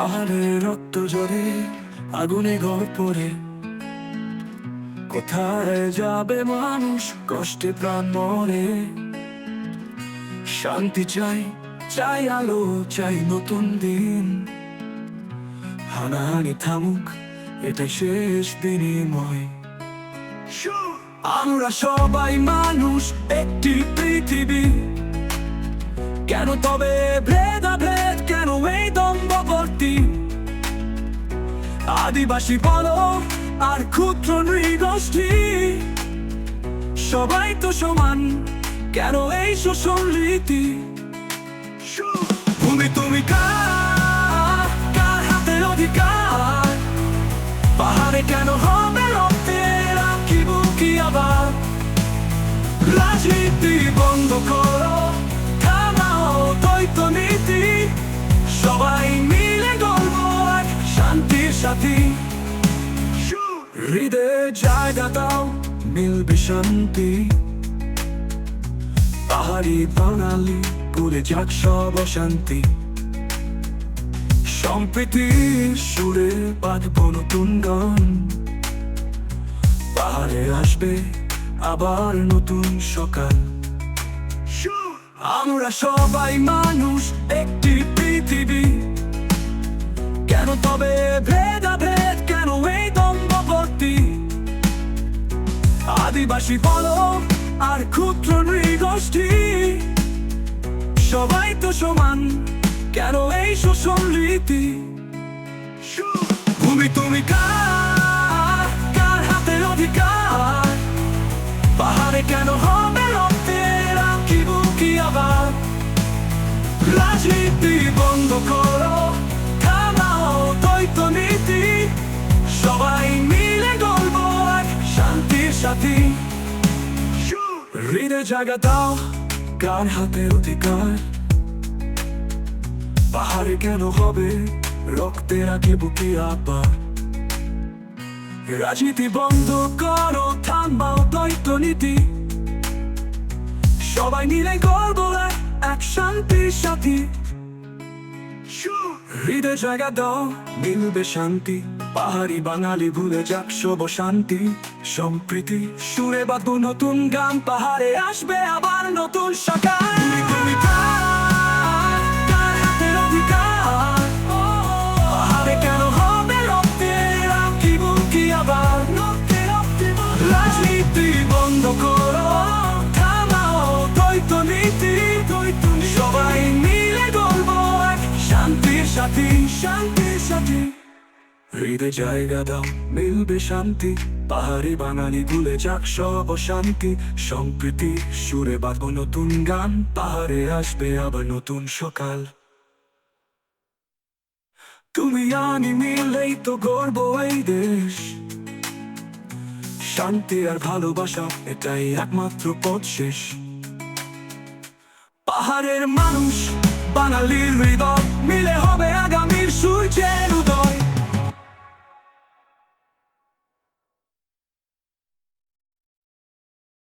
আহারে রক্ত ঝরে আগুনে ঘর পড়ে, কোথায় যাবে মানুষ কষ্টে প্রাণ মরে। শান্তি চাই, চাই আলো, চাই নতুন দিন। হানাহানি থামুক, এটাই শেষ বিনিময়। আমরা সবাই মানুষ, একটি পৃথিবী। কেন তবে ভেদাভেদ, কেন এই দ্বন্দ্ববর্তী? আদিবাসী বলো আর ক্ষুদ্র নৃগোষ্ঠী, সবাই তো সমান, কেন এই শোষণ রীতি? ভূমি তুমি কার, কার হাতে অধিকার? পাহাড়ে কেন হবে রক্তের আঁকিবুকি আবার? রাজনীতি বন্ধ করো, থামাও দ্বৈত নীতি। সবাই মিলে গর্ব এক শান্তির সাথী। হৃদয়ে জায়গা দাও, মিলবে শান্তি। পাহাড়ি বাঙালি ভুলে যাক সব অশান্তি। সম্প্রীতির সুরে বাঁধব নতুন গান। পাহাড়ে আসবে আবার নতুন সকাল। আমরা সবাই মানুষ, একটি পৃথিবী। কেন তবে ভেদাভেদ, কেন এই দ্বন্দ্ববর্তী? আদিবাসী বলো আর ক্ষুদ্র নৃগোষ্ঠী, সবাই তো সমান, কেন এই শোষণ রীতি? ভূমি তুমি কার, কার হাতে অধিকার? পাহাড়ে কেন হবে রক্তের আঁকিবুকি আবার? রাজনীতি বন্ধ করো, থামাও দ্বৈত নীতি। সবাই মিলে গর্ব এক শান্তির সাথী। হৃদয়ে জায়গা দাও, কার হাতে অধিকার? পাহাড়ে কেন হবে রক্তের আঁকিবুকি আবার? রাজনীতি বন্ধ করো, থামাও দ্বৈত নীতি। সবাই মিলে গর্ব এক শান্তির সাথী। হৃদয়ে জায়গা দাও, মিলবে শান্তি। পাহাড়ি বাঙালি ভুলে যাক সব শান্তি। সম্প্রীতি সুরে বাঁধব নতুন গান। পাহাড়ে আসবে আবার নতুন সকাল। তুমি কার, কার হাতের অধিকার? পাহাড়ে কেন হবে রক্তের আঁকিবুকি আবার? রাজনীতি বন্ধ করো, থামাও দ্বৈত নীতি। সবাই মিলে গর্ব এক শান্তির সাথী, শান্তির সাথী। হৃদয়ে জায়গা দাও, মিলবে শান্তি। পাহাড়ি বাঙালি ভুলে যাক সব অশান্তি। সম্প্রীতি সুরে বাঁধব নতুন গান। পাহাড়ে আসবে আবার নতুন সকাল। তুমি আমি মিলেই তো গর্ব এই দেশ। শান্তি আর ভালোবাসা, এটাই একমাত্র পথ শেষ। পাহাড়ের মানুষ, বাঙালির হৃদয়।